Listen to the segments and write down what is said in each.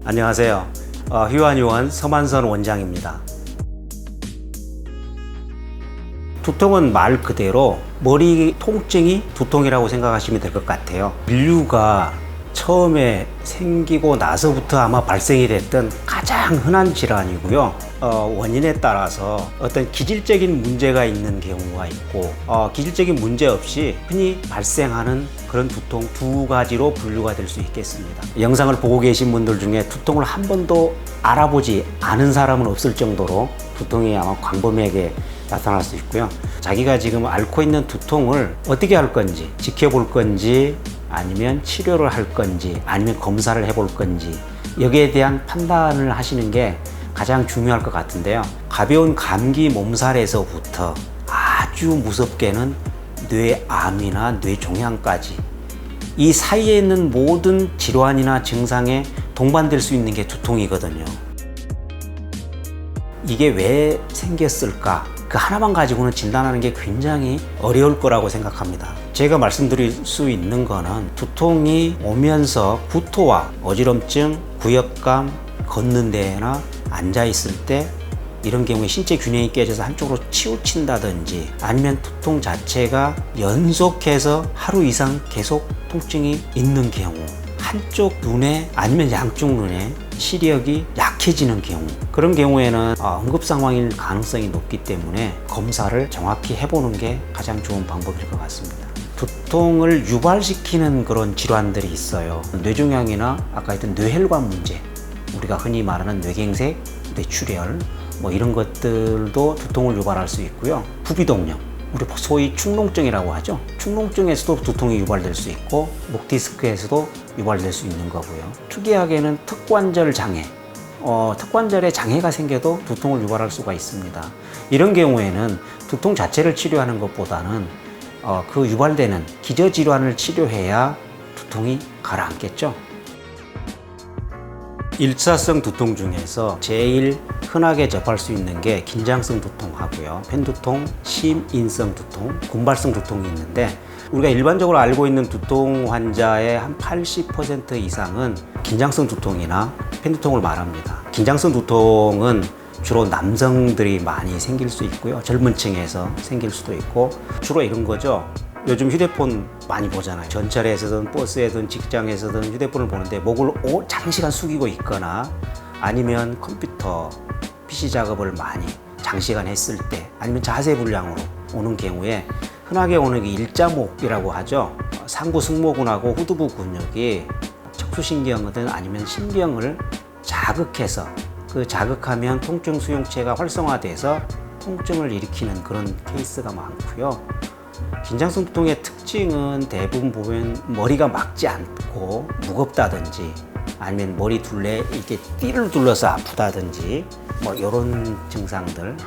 안녕하세요. 휘환의원 서만선 원장입니다. 두통은 말 그대로 머리 통증이 두통이라고 생각하시면 될 것 같아요. 인류가 처음에 생기고 나서부터 아마 발생이 됐던 가장 흔한 질환이고요. 원인에 따라서 어떤 기질적인 문제가 있는 경우가 있고 기질적인 문제 없이 흔히 발생하는 그런 두통 두 가지로 분류가 될 수 있겠습니다. 영상을 보고 계신 분들 중에 두통을 한 번도 알아보지 않은 사람은 없을 정도로 두통이 아마 광범위하게 나타날 수 있고요. 자기가 지금 앓고 있는 두통을 어떻게 할 건지, 지켜볼 건지, 아니면 치료를 할 건지, 아니면 검사를 해볼 건지, 여기에 대한 판단을 하시는 게 가장 중요할 것 같은데요. 가벼운 감기 몸살에서부터 아주 무섭게는 뇌암이나 뇌종양까지 이 사이에 있는 모든 질환이나 증상에 동반될 수 있는 게 두통이거든요. 이게 왜 생겼을까? 그 하나만 가지고는 진단하는 게 굉장히 어려울 거라고 생각합니다. 제가 말씀드릴 수 있는 거는 두통이 오면서 구토와 어지럼증, 구역감, 걷는 데나 앉아 있을 때 이런 경우에 신체 균형이 깨져서 한쪽으로 치우친다든지, 아니면 두통 자체가 연속해서 하루 이상 계속 통증이 있는 경우, 한쪽 눈에 아니면 양쪽 눈에 시력이 약해지는 경우, 그런 경우에는 응급 상황일 가능성이 높기 때문에 검사를 정확히 해보는 게 가장 좋은 방법일 것 같습니다. 두통을 유발시키는 그런 질환들이 있어요. 뇌종양이나 아까 했던 뇌혈관 문제, 우리가 흔히 말하는 뇌경색, 뇌출혈, 뭐 이런 것들도 두통을 유발할 수 있고요. 부비동염, 우리 소위 축농증이라고 하죠. 축농증에서도 두통이 유발될 수 있고, 목 디스크에서도 유발될 수 있는 거고요. 특이하게는 턱관절 장애, 턱관절에 장애가 생겨도 두통을 유발할 수가 있습니다. 이런 경우에는 두통 자체를 치료하는 것보다는 그 유발되는 기저질환을 치료해야 두통이 가라앉겠죠. 일차성 두통 중에서 제일 흔하게 접할 수 있는 게 긴장성 두통하고요. 편두통, 심인성 두통, 군발성 두통이 있는데, 우리가 일반적으로 알고 있는 두통 환자의 한 80% 이상은 긴장성 두통이나 편두통을 말합니다. 긴장성 두통은 주로 남성들이 많이 생길 수 있고요. 젊은 층에서 생길 수도 있고, 주로 이런 거죠. 요즘 휴대폰 많이 보잖아요. 전철에서든 버스에든 직장에서든 휴대폰을 보는데 목을 장시간 숙이고 있거나, 아니면 컴퓨터, PC 작업을 많이 장시간 했을 때, 아니면 자세 불량으로 오는 경우에 흔하게 오는 게 일자목이라고 하죠. 상부 승모근하고 후두부 근육이 척추신경이든 아니면 신경을 자극해서, 그 자극하면 통증 수용체가 활성화돼서 통증을 일으키는 그런 케이스가 많고요. 긴장성 두통의 특징은 대부분 보면 머리가 막지 않고 무겁다든지, 아니면 머리 둘레 이렇게 띠를 둘러서 아프다든지, 뭐 이런 증상들,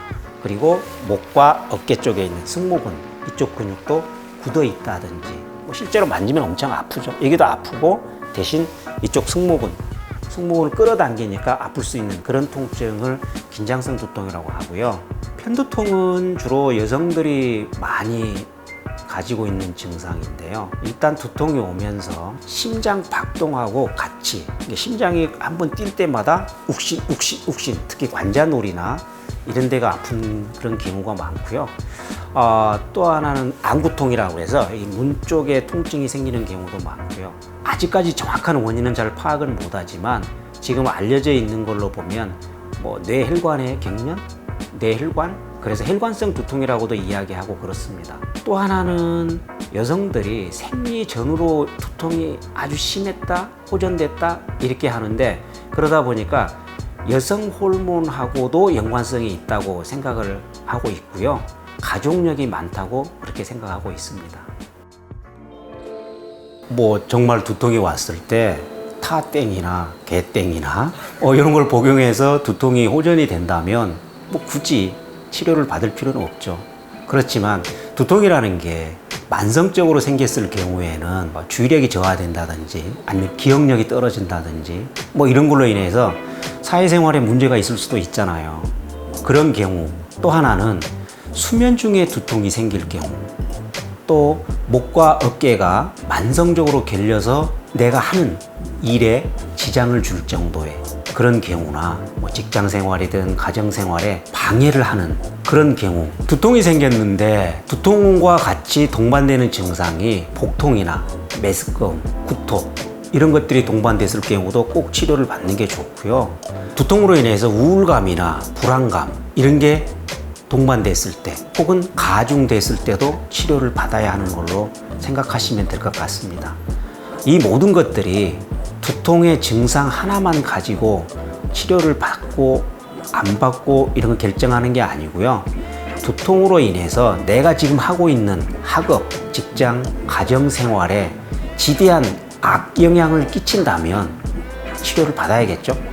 그리고 목과 어깨 쪽에 있는 승모근 이쪽 근육도 굳어 있다든지, 뭐 실제로 만지면 엄청 아프죠. 여기도 아프고 대신 이쪽 승모근을 끌어당기니까 아플 수 있는 그런 통증을 긴장성 두통이라고 하고요. 편두통은 주로 여성들이 많이 가지고 있는 증상인데요. 일단 두통이 오면서 심장 박동하고 같이, 심장이 한번 뛸 때마다 욱신, 특히 관자놀이나 이런 데가 아픈 그런 경우가 많고요. 또 하나는 안구통이라고 해서 이 문 쪽에 통증이 생기는 경우도 많고요. 아직까지 정확한 원인은 잘 파악을 못하지만 지금 알려져 있는 걸로 보면 뭐 뇌혈관의 경련, 뇌혈관, 그래서 혈관성 두통이라고도 이야기하고 그렇습니다. 또 하나는 여성들이 생리 전후로 두통이 아주 심했다, 호전됐다 이렇게 하는데, 그러다 보니까 여성 호르몬하고도 연관성이 있다고 생각을 하고 있고요. 가족력이 많다고 그렇게 생각하고 있습니다. 뭐 정말 두통이 왔을 때 타땡이나 개땡이나 이런 걸 복용해서 두통이 호전이 된다면 뭐 굳이 치료를 받을 필요는 없죠. 그렇지만 두통이라는 게 만성적으로 생겼을 경우에는 주의력이 저하된다든지, 아니면 기억력이 떨어진다든지, 뭐 이런 걸로 인해서 사회생활에 문제가 있을 수도 있잖아요. 그런 경우, 또 하나는 수면 중에 두통이 생길 경우, 또 목과 어깨가 만성적으로 결려서 내가 하는 일에 지장을 줄 정도의 그런 경우나 뭐 직장 생활이든 가정 생활에 방해를 하는 그런 경우, 두통이 생겼는데 두통과 같이 동반되는 증상이 복통이나 메스꺼움, 구토 이런 것들이 동반됐을 경우도 꼭 치료를 받는 게 좋고요. 두통으로 인해서 우울감이나 불안감 이런 게 동반됐을 때 혹은 가중됐을 때도 치료를 받아야 하는 걸로 생각하시면 될 것 같습니다. 이 모든 것들이 두통의 증상 하나만 가지고 치료를 받고 안 받고 이런 걸 결정하는 게 아니고요. 두통으로 인해서 내가 지금 하고 있는 학업, 직장, 가정 생활에 지대한 악영향을 끼친다면 치료를 받아야겠죠.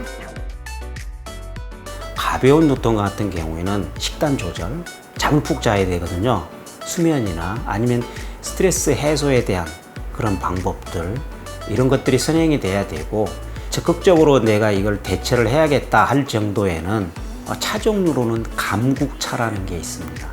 가벼운 두통 같은 경우에는 식단 조절, 잠을 푹 자야 되거든요. 수면이나 아니면 스트레스 해소에 대한 그런 방법들 이런 것들이 선행이 돼야 되고, 적극적으로 내가 이걸 대처를 해야겠다 할 정도에는 차 종류로는 감국차라는 게 있습니다.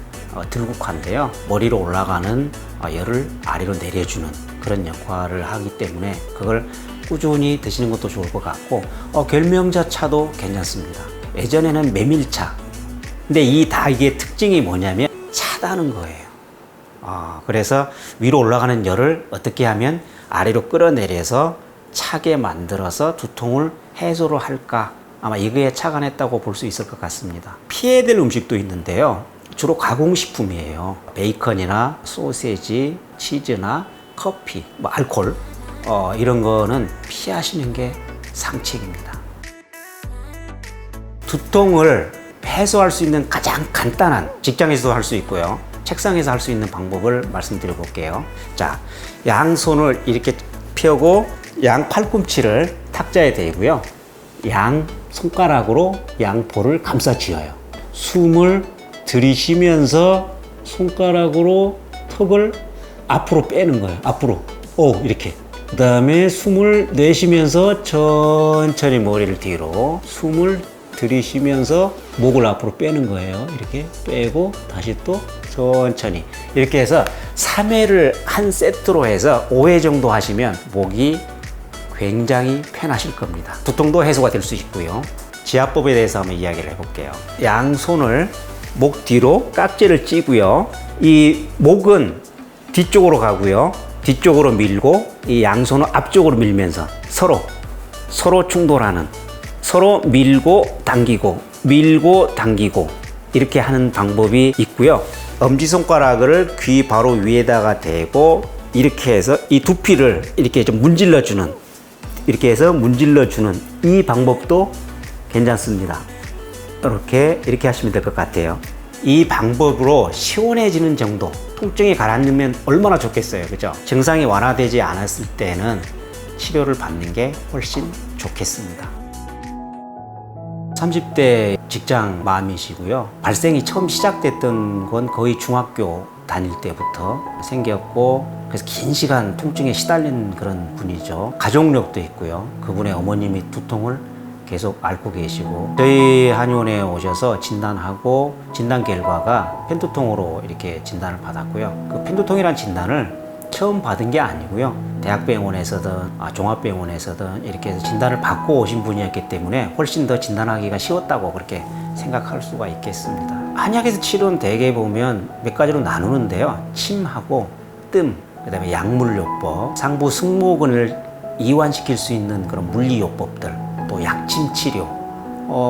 들국화인데요. 머리로 올라가는 열을 아래로 내려주는 그런 역할을 하기 때문에 그걸 꾸준히 드시는 것도 좋을 것 같고, 결명자 차도 괜찮습니다. 예전에는 메밀차. 근데 이게 특징이 뭐냐면 차다는 거예요. 그래서 위로 올라가는 열을 어떻게 하면 아래로 끌어내려서 차게 만들어서 두통을 해소를 할까? 아마 이거에 착안했다고 볼 수 있을 것 같습니다. 피해야 될 음식도 있는데요. 주로 가공식품이에요. 베이컨이나 소세지, 치즈나 커피, 알코올 이런 거는 피하시는 게 상책입니다. 두통을 해소할 수 있는 가장 간단한, 직장에서도 할 수 있고요, 책상에서 할 수 있는 방법을 말씀드려 볼게요. 자, 양손을 이렇게 펴고 양 팔꿈치를 탁자에 대고요. 양 손가락으로 양볼을 감싸 쥐어요. 숨을 들이쉬면서 손가락으로 턱을 앞으로 빼는 거예요. 앞으로. 이렇게. 그 다음에 숨을 내쉬면서 천천히 머리를 뒤로, 숨을 들이쉬면서 목을 앞으로 빼는 거예요. 이렇게 빼고 다시 또 천천히. 이렇게 해서 3회를 한 세트로 해서 5회 정도 하시면 목이 굉장히 편하실 겁니다. 두통도 해소가 될 수 있고요. 지압법에 대해서 한번 이야기를 해볼게요. 양손을 목 뒤로 깍지를 찌고요. 이 목은 뒤쪽으로 가고요. 뒤쪽으로 밀고 이 양손을 앞쪽으로 밀면서 서로 충돌하는, 서로 밀고 당기고 밀고 당기고 이렇게 하는 방법이 있고요. 엄지손가락을 귀 바로 위에다가 대고 이렇게 해서 이 두피를 이렇게 좀 문질러주는, 이렇게 해서 문질러주는 이 방법도 괜찮습니다. 이렇게 하시면 될 것 같아요. 이 방법으로 시원해지는 정도, 통증이 가라앉으면 얼마나 좋겠어요, 그죠? 증상이 완화되지 않았을 때는 치료를 받는 게 훨씬 좋겠습니다. 30대 직장 맘이시고요. 발생이 처음 시작됐던 건 거의 중학교 다닐 때부터 생겼고, 그래서 긴 시간 통증에 시달린 그런 분이죠. 가족력도 있고요. 그분의 어머님이 두통을 계속 앓고 계시고, 저희 한의원에 오셔서 진단하고 진단 결과가 편두통으로 이렇게 진단을 받았고요. 그 편두통이라는 진단을 처음 받은 게 아니고요. 대학병원에서든 종합병원에서든 이렇게 해서 진단을 받고 오신 분이었기 때문에 훨씬 더 진단하기가 쉬웠다고 그렇게 생각할 수가 있겠습니다. 한약에서 치료는 대개 보면 몇 가지로 나누는데요. 침하고 뜸, 그다음에 약물요법, 상부 승모근을 이완시킬 수 있는 그런 물리요법들, 또 약침 치료,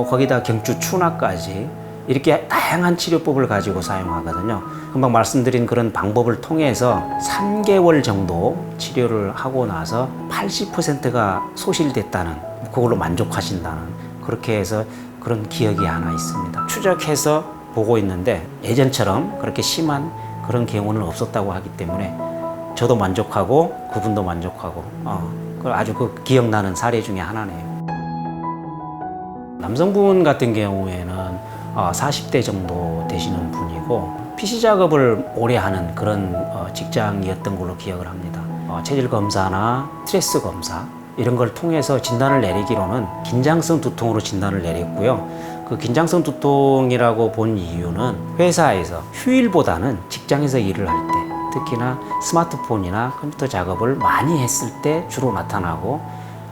거기다 경추 추나까지 이렇게 다양한 치료법을 가지고 사용하거든요. 금방 말씀드린 그런 방법을 통해서 3개월 정도 치료를 하고 나서 80%가 소실됐다는, 그걸로 만족하신다는, 그렇게 해서 그런 기억이 하나 있습니다. 추적해서 보고 있는데 예전처럼 그렇게 심한 그런 경우는 없었다고 하기 때문에 저도 만족하고 그분도 만족하고 아주 기억나는 사례 중에 하나네요. 남성분 같은 경우에는 40대 정도 되시는 분이고 PC 작업을 오래 하는 그런 직장이었던 걸로 기억을 합니다. 체질 검사나 스트레스 검사 이런 걸 통해서 진단을 내리기로는 긴장성 두통으로 진단을 내렸고요. 그 긴장성 두통이라고 본 이유는 회사에서 휴일보다는 직장에서 일을 할 때, 특히나 스마트폰이나 컴퓨터 작업을 많이 했을 때 주로 나타나고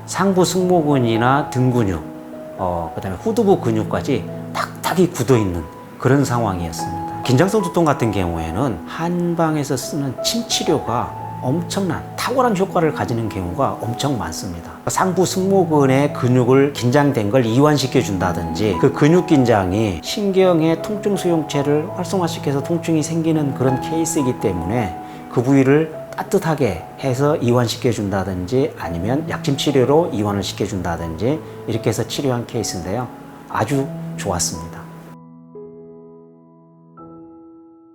상부 승모근이나 등 근육, 그다음에 후두부 근육까지 탁탁이 굳어 있는 그런 상황이었습니다. 긴장성 두통 같은 경우에는 한방에서 쓰는 침 치료가 엄청난 탁월한 효과를 가지는 경우가 엄청 많습니다. 상부 승모근의 근육을 긴장된 걸 이완시켜 준다든지 그 근육 긴장이 신경의 통증 수용체를 활성화시켜서 통증이 생기는 그런 케이스이기 때문에 그 부위를 따뜻하게 해서 이완시켜 준다든지 아니면 약침 치료로 이완을 시켜 준다든지 이렇게 해서 치료한 케이스인데요. 아주 좋았습니다.